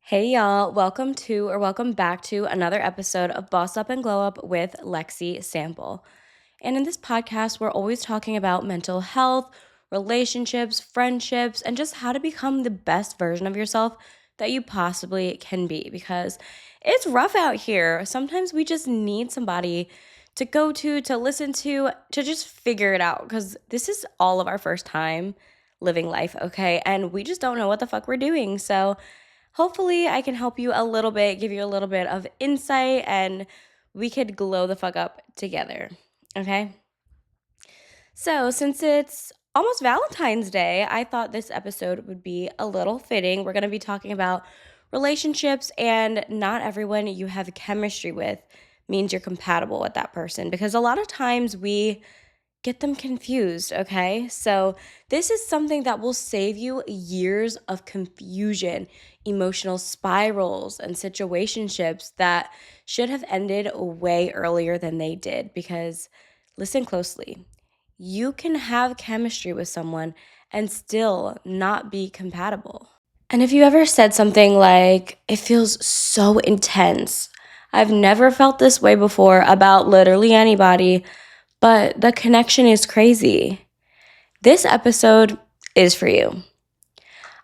Hey y'all, welcome back to another episode of Boss Up and Glow Up with Lexi Sample. And in this podcast, we're always talking about mental health, relationships, friendships, and just how to become the best version of yourself that you possibly can be because it's rough out here. Sometimes we just need somebody to go to listen to just figure it out because this is all of our first time living life, okay? And we just don't know what the fuck we're doing. So, hopefully, I can help you a little bit, give you a little bit of insight, and we could glow the fuck up together. Okay? So, since it's almost Valentine's Day, I thought this episode would be a little fitting. We're going to be talking about relationships, and not everyone you have chemistry with means you're compatible with that person because a lot of times we get them confused, okay? So, this is something that will save you years of confusion, emotional spirals, and situationships that should have ended way earlier than they did. Because, listen closely, you can have chemistry with someone and still not be compatible. And if you ever said something like, it feels so intense, I've never felt this way before about literally anybody, but the connection is crazy. This episode is for you.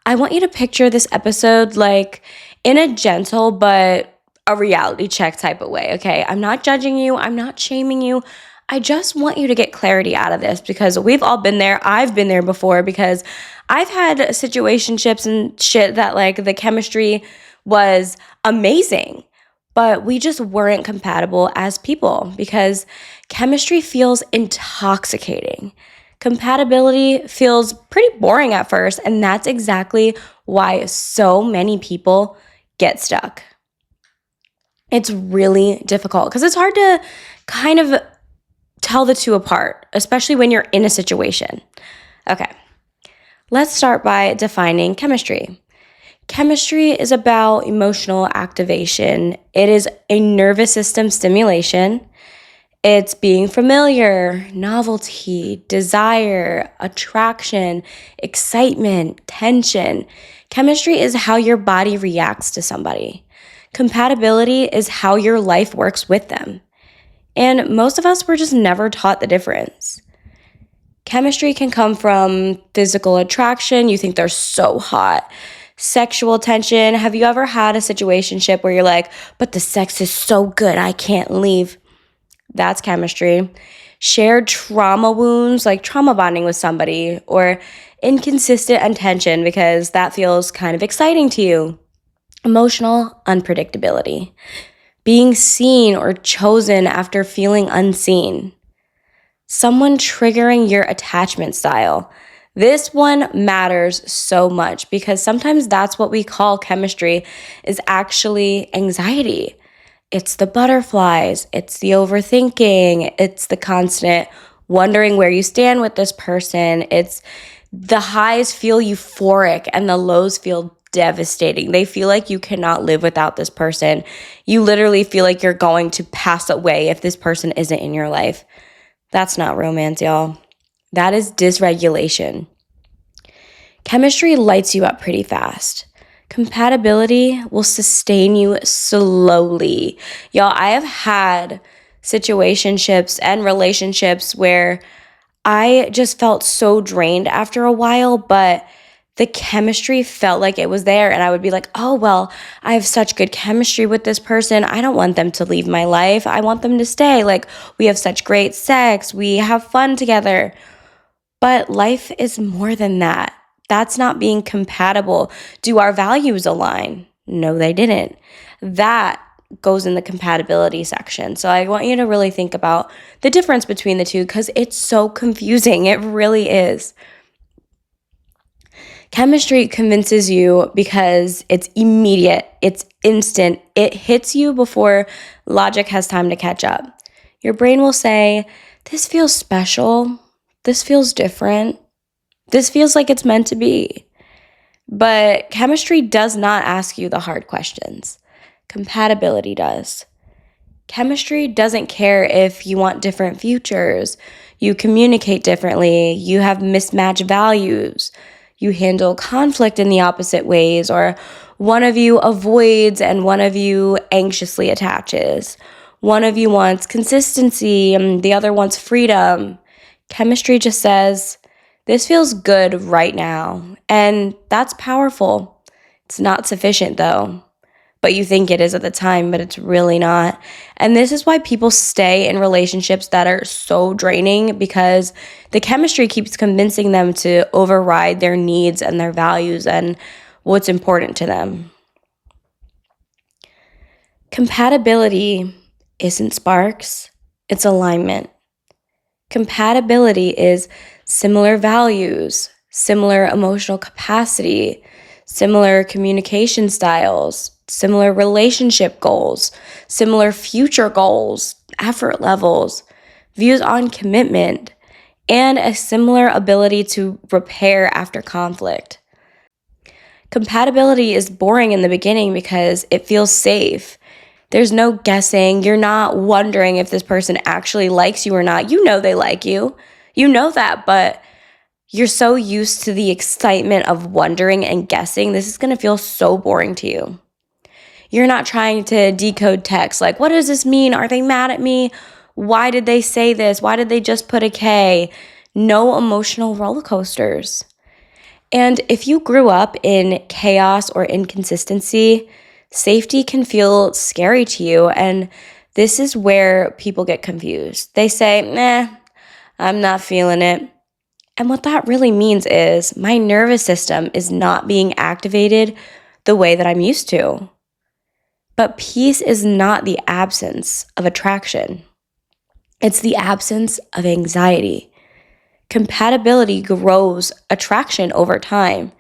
I want you to picture this episode like in a gentle but a reality check type of way, okay? I'm not judging you, I'm not shaming you. I just want you to get clarity out of this because we've all been there. I've been there before because I've had situationships and shit that like the chemistry was amazing, but we just weren't compatible as people because chemistry feels intoxicating. Compatibility feels pretty boring at first, and that's exactly why so many people get stuck. It's really difficult because it's hard to kind of tell the two apart, especially when you're in a situation. Okay, let's start by defining chemistry. Chemistry is about emotional activation, it is a nervous system stimulation. It's being familiar, novelty, desire, attraction, excitement, tension. Chemistry is how your body reacts to somebody. Compatibility is how your life works with them. And most of us were just never taught the difference. Chemistry can come from physical attraction. You think they're so hot. Sexual tension. Have you ever had a situationship where you're like, but the sex is so good, I can't leave? That's chemistry. Shared trauma wounds, like trauma bonding with somebody, or inconsistent attention because that feels kind of exciting to you. Emotional unpredictability. Being seen or chosen after feeling unseen. Someone triggering your attachment style. This one matters so much because sometimes that's what we call chemistry is actually anxiety. It's the butterflies, it's the overthinking, it's the constant wondering where you stand with this person. It's the highs feel euphoric and the lows feel devastating. They feel like you cannot live without this person. You literally feel like you're going to pass away if this person isn't in your life. That's not romance, y'all. That is dysregulation. Chemistry lights you up pretty fast. Compatibility will sustain you slowly. Y'all, I have had situationships and relationships where I just felt so drained after a while, but the chemistry felt like it was there. And I would be like, oh, well, I have such good chemistry with this person. I don't want them to leave my life. I want them to stay. Like, we have such great sex. We have fun together. But life is more than that. That's not being compatible. Do our values align? No, they didn't. That goes in the compatibility section. So I want you to really think about the difference between the two because it's so confusing. It really is. Chemistry convinces you because it's immediate, it's instant, it hits you before logic has time to catch up. Your brain will say, this feels special, this feels different, this feels like it's meant to be. But chemistry does not ask you the hard questions. Compatibility does. Chemistry doesn't care if you want different futures, you communicate differently, you have mismatched values. you handle conflict in the opposite ways, or one of you avoids and one of you anxiously attaches. One of you wants consistency and the other wants freedom. Chemistry just says, this feels good right now. And that's powerful. It's not sufficient though. But you think it is at the time, but it's really not. And this is why people stay in relationships that are so draining, because the chemistry keeps convincing them to override their needs and their values and what's important to them. Compatibility isn't sparks, it's alignment. Compatibility is similar values, similar emotional capacity, similar communication styles, similar relationship goals, similar future goals, effort levels, views on commitment, and a similar ability to repair after conflict. Compatibility is boring in the beginning because it feels safe. There's no guessing. You're not wondering if this person actually likes you or not. You know they like you. You know that, but you're so used to the excitement of wondering and guessing. This is going to feel so boring to you. You're not trying to decode text. Like, what does this mean? Are they mad at me? Why did they say this? Why did they just put a K? No emotional roller coasters. And if you grew up in chaos or inconsistency, safety can feel scary to you. And this is where people get confused. They say, I'm not feeling it. And what that really means is my nervous system is not being activated the way that I'm used to. But peace is not the absence of attraction. It's the absence of anxiety. Compatibility grows attraction over time.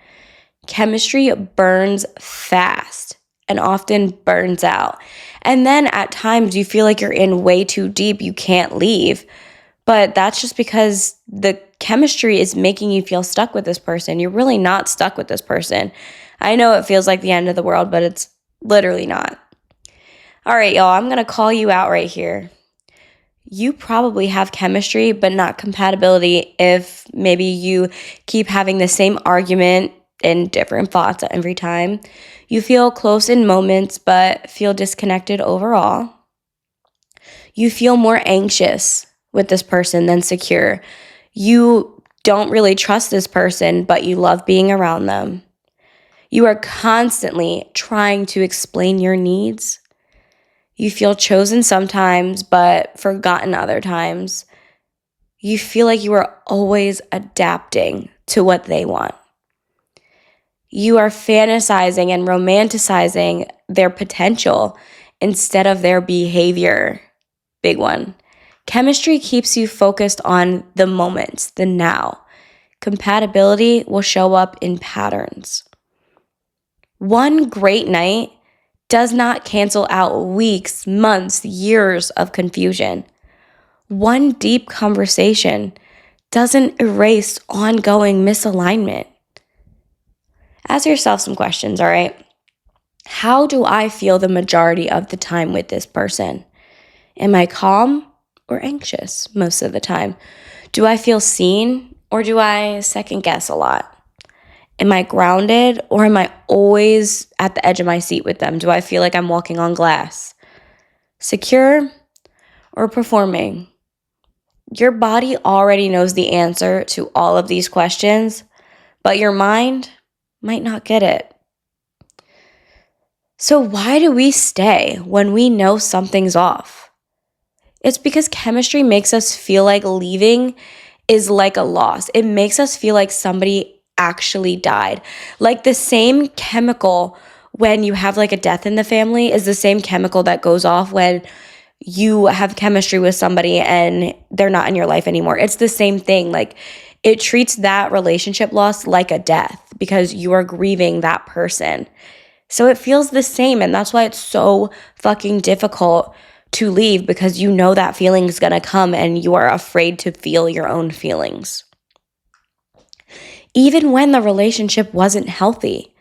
Chemistry burns fast and often burns out. And then at times you feel like you're in way too deep, you can't leave. But that's just because the chemistry is making you feel stuck with this person. You're really not stuck with this person. I know it feels like the end of the world, but it's literally not. All right, y'all, I'm going to call you out right here. You probably have chemistry, but not compatibility if maybe you keep having the same argument and different thoughts every time. You feel close in moments, but feel disconnected overall. You feel more anxious with this person than secure. You don't really trust this person, but you love being around them. You are constantly trying to explain your needs. You feel chosen sometimes, but forgotten other times. You feel like you are always adapting to what they want. You are fantasizing and romanticizing their potential instead of their behavior. Big one. Chemistry keeps you focused on the moment, the now. Compatibility will show up in patterns. One great night does not cancel out weeks, months, years of confusion. One deep conversation doesn't erase ongoing misalignment. Ask yourself some questions, all right? How do I feel the majority of the time with this person? Am I calm or anxious most of the time? Do I feel seen or do I second guess a lot? Am I grounded or am I always at the edge of my seat with them? Do I feel like I'm walking on glass? Secure or performing? Your body already knows the answer to all of these questions, but your mind might not get it. So why do we stay when we know something's off? It's because chemistry makes us feel like leaving is like a loss. It makes us feel like somebody actually died. Like the same chemical when you have like a death in the family is the same chemical that goes off when you have chemistry with somebody and they're not in your life anymore. It's the same thing. Like it treats that relationship loss like a death because you are grieving that person. So it feels the same, and that's why it's so fucking difficult to leave, because you know that feeling is going to come and you are afraid to feel your own feelings. Even when the relationship wasn't healthy,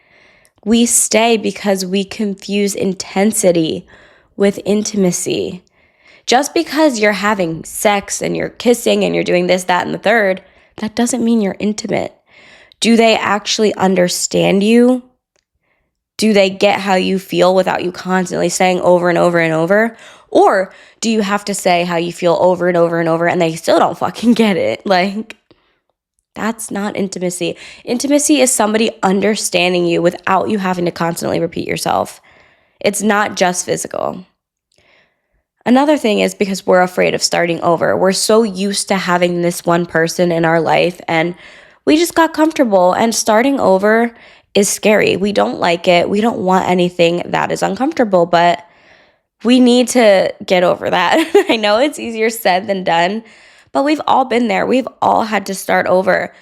we stay because we confuse intensity with intimacy. Just because you're having sex and you're kissing and you're doing this, that, and the third, that doesn't mean you're intimate. Do they actually understand you? Do they get how you feel without you constantly saying over and over and over? Or do you have to say how you feel over and over and over and they still don't fucking get it? Like, that's not intimacy. Intimacy is somebody understanding you without you having to constantly repeat yourself. It's not just physical. Another thing is because we're afraid of starting over. We're so used to having this one person in our life and we just got comfortable, and starting over is scary. We don't like it. We don't want anything that is uncomfortable, but we need to get over that. I know it's easier said than done, but we've all been there. We've all had to start over.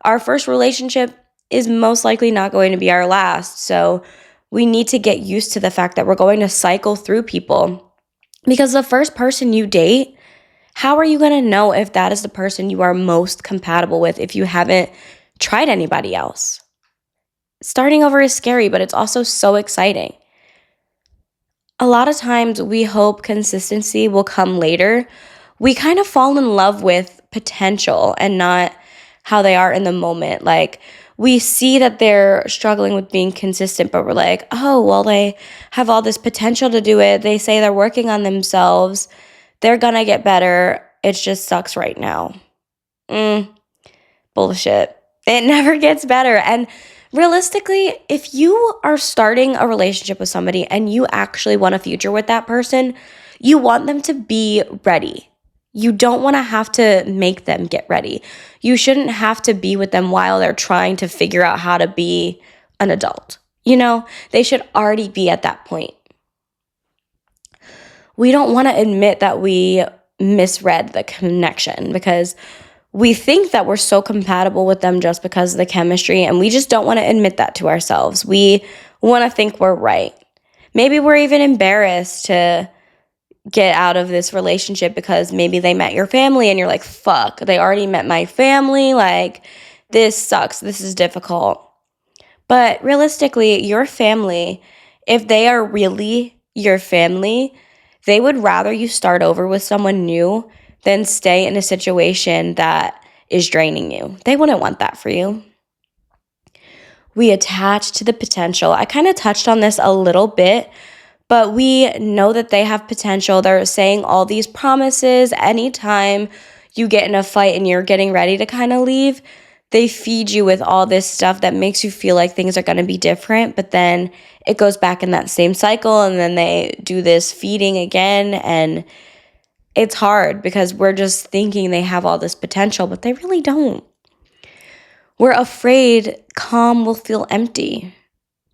Our first relationship is most likely not going to be our last. So we need to get used to the fact that we're going to cycle through people. Because the first person you date, how are you going to know if that is the person you are most compatible with if you haven't tried anybody else? Starting over is scary, but it's also so exciting. A lot of times we hope consistency will come later. We kind of fall in love with potential and not how they are in the moment. Like, we see that they're struggling with being consistent, but we're like, oh, well, they have all this potential to do it. They say they're working on themselves. They're gonna get better. It just sucks right now. Bullshit. It never gets better. And realistically, if you are starting a relationship with somebody and you actually want a future with that person, you want them to be ready. You don't want to have to make them get ready. You shouldn't have to be with them while they're trying to figure out how to be an adult. They should already be at that point. We don't want to admit that we misread the connection because we think that we're so compatible with them just because of the chemistry, and we just don't want to admit that to ourselves. We want to think we're right. Maybe we're even embarrassed to get out of this relationship because maybe they met your family and you're like, fuck, they already met my family. Like, this sucks. This is difficult. But realistically, your family, if they are really your family, they would rather you start over with someone new than stay in a situation that is draining you. They wouldn't want that for you. We attach to the potential. I kind of touched on this a little bit, but we know that they have potential. They're saying all these promises. Anytime you get in a fight and you're getting ready to kind of leave, they feed you with all this stuff that makes you feel like things are going to be different, but then it goes back in that same cycle, and then they do this feeding again, and it's hard because we're just thinking they have all this potential, but they really don't. We're afraid calm will feel empty.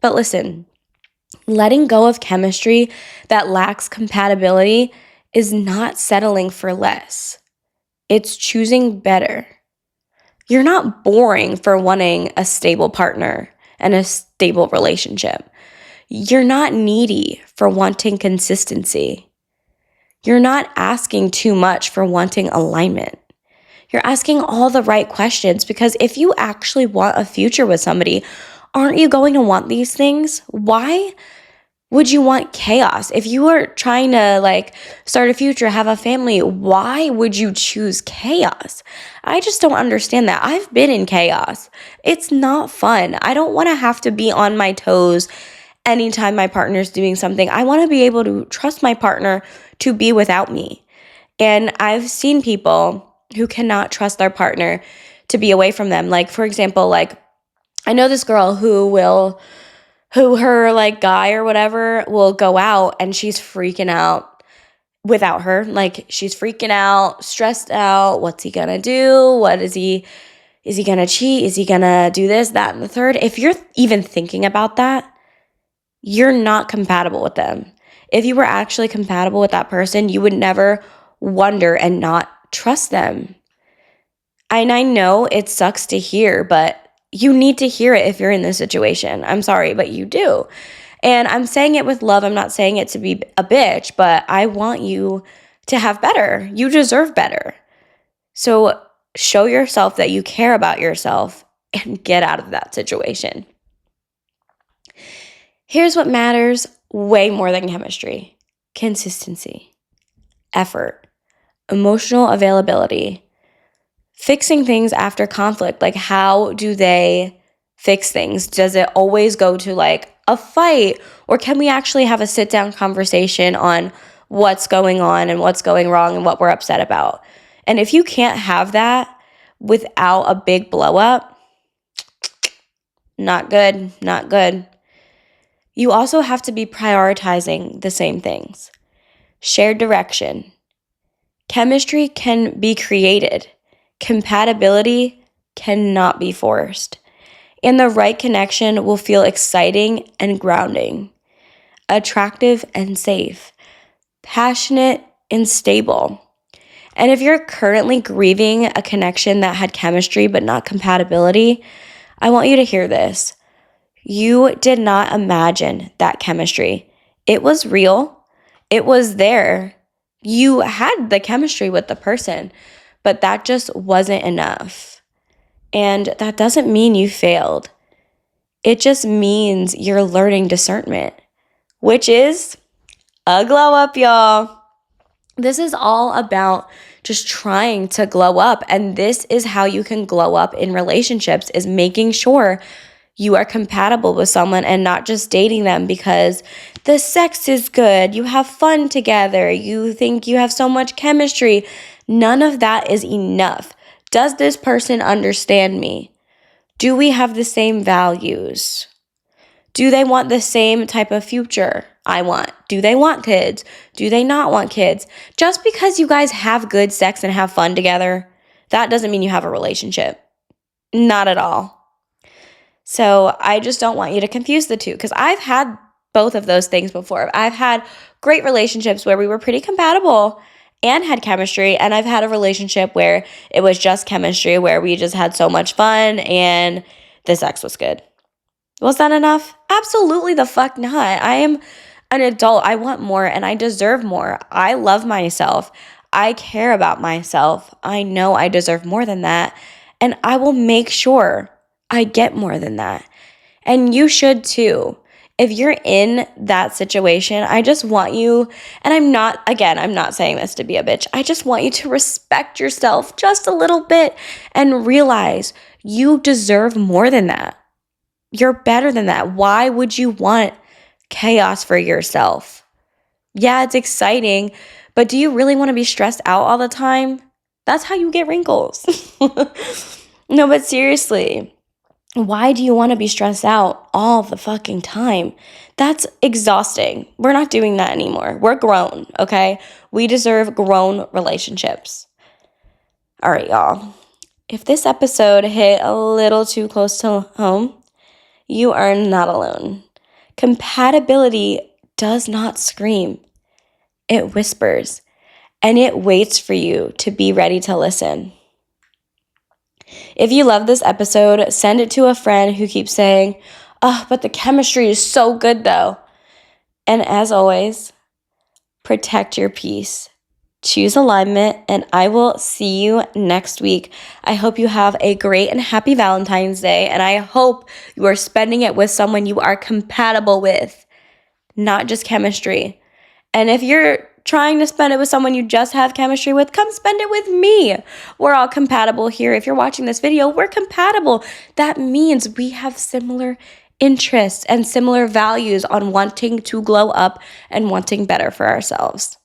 But listen, letting go of chemistry that lacks compatibility is not settling for less. It's choosing better. You're not boring for wanting a stable partner and a stable relationship. You're not needy for wanting consistency. You're not asking too much for wanting alignment. You're asking all the right questions because if you actually want a future with somebody, aren't you going to want these things? Why would you want chaos? If you are trying to start a future, have a family, why would you choose chaos? I just don't understand that. I've been in chaos. It's not fun. I don't want to have to be on my toes anytime my partner's doing something. I want to be able to trust my partner to be without me. And I've seen people who cannot trust their partner to be away from them. Like, for example, I know this girl who her guy or whatever will go out and she's freaking out without her. Like, she's freaking out, stressed out. What's he gonna do? Is he gonna cheat? Is he gonna do this, that, and the third? If you're even thinking about that, you're not compatible with them. If you were actually compatible with that person, you would never wonder and not trust them. And I know it sucks to hear, but you need to hear it if you're in this situation. I'm sorry, but you do. And I'm saying it with love. I'm not saying it to be a bitch, but I want you to have better. You deserve better. So show yourself that you care about yourself and get out of that situation. Here's what matters way more than chemistry: consistency, effort, emotional availability, Fixing things after conflict, like how do they fix things? Does it always go to like a fight, or can we actually have a sit down conversation on what's going on and what's going wrong and what we're upset about? And if you can't have that without a big blow up, not good, not good. You also have to be prioritizing the same things. Shared direction. Chemistry can be created. Compatibility cannot be forced. And the right connection will feel exciting and grounding, attractive and safe, passionate and stable. And if you're currently grieving a connection that had chemistry but not compatibility, I want you to hear this. You did not imagine that chemistry. It was real. It was there. You had the chemistry with the person, but that just wasn't enough. And that doesn't mean you failed. It just means you're learning discernment, which is a glow up, y'all. This is all about just trying to glow up. And this is how you can glow up in relationships, is making sure you are compatible with someone and not just dating them because the sex is good, you have fun together, you think you have so much chemistry. None of that is enough. Does this person understand me? Do we have the same values? Do they want the same type of future I want? Do they want kids? Do they not want kids? Just because you guys have good sex and have fun together, that doesn't mean you have a relationship. Not at all. So I just don't want you to confuse the two, because I've had both of those things before. I've had great relationships where we were pretty compatible and had chemistry, and I've had a relationship where it was just chemistry, where we just had so much fun and the sex was good. Was that enough? Absolutely the fuck not. I am an adult. I want more and I deserve more. I love myself. I care about myself. I know I deserve more than that, and I will make sure I get more than that. And you should too. If you're in that situation, I just want you, and I'm not saying this to be a bitch. I just want you to respect yourself just a little bit and realize you deserve more than that. You're better than that. Why would you want chaos for yourself? Yeah, it's exciting, but do you really want to be stressed out all the time? That's how you get wrinkles. No, but seriously. Why do you want to be stressed out all the fucking time? That's exhausting. We're not doing that anymore. We're grown, okay? We deserve grown relationships. All right, y'all. If this episode hit a little too close to home, you are not alone. Compatibility does not scream. It whispers, and it waits for you to be ready to listen. If you love this episode, send it to a friend who keeps saying, "Oh, but the chemistry is so good though." And as always, protect your peace. Choose alignment, and I will see you next week. I hope you have a great and happy Valentine's Day, and I hope you are spending it with someone you are compatible with, not just chemistry. And if you're trying to spend it with someone you just have chemistry with, come spend it with me. We're all compatible here. If you're watching this video, we're compatible. That means we have similar interests and similar values on wanting to glow up and wanting better for ourselves.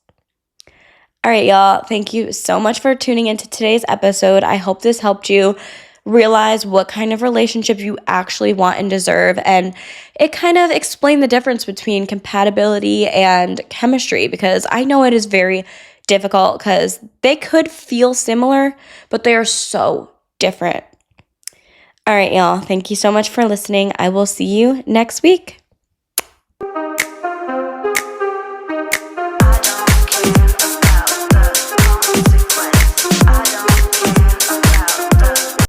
All right, y'all. Thank you so much for tuning into today's episode. I hope this helped you realize what kind of relationship you actually want and deserve. And it kind of explained the difference between compatibility and chemistry, because I know it is very difficult because they could feel similar, but they are so different. All right, y'all. Thank you so much for listening. I will see you next week.